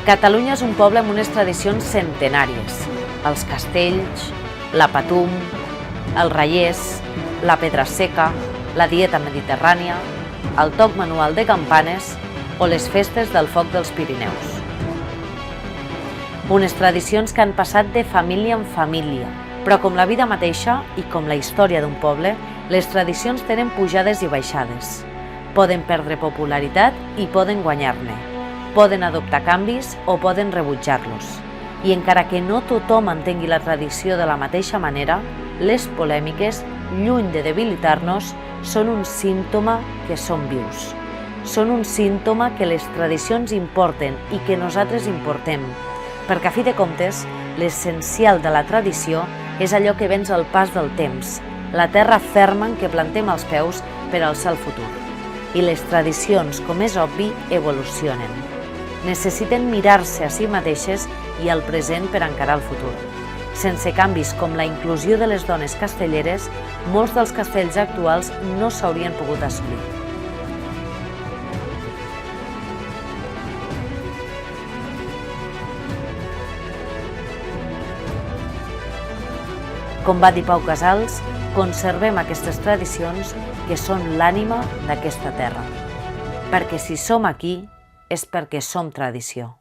Catalunya és un poble amb unes tradicions centenàries. Els castells, la patum, el reiers, la pedra seca, la dieta mediterrània, el toc manual de campanes o les festes del foc dels Pirineus. Unes tradicions que han passat de família en família, però com la vida mateixa i com la història d'un poble, les tradicions tenen pujades i baixades. Poden perdre popularitat i poden guanyar-ne. Poden adoptar canvis o poden rebutjar-los. I encara que no tothom entengui la tradició de la mateixa manera, les polèmiques, lluny de debilitar-nos, són un símptoma que som vius. Són un símptoma que les tradicions importen i que nosaltres importem, perquè a fi de comptes, l'essencial de la tradició és allò que venç el pas del temps, la terra ferma en què plantem els peus per alçar el futur. I les tradicions, com és obvi, evolucionen. Necessiten mirar-se a si mateixes i al present per encarar el futur. Sense canvis com la inclusió de les dones castelleres, molts dels castells actuals no s'haurien pogut assolir. Com va dir Pau Casals, conservem aquestes tradicions que són l'ànima d'aquesta terra. Perquè si som aquí és perquè som tradició.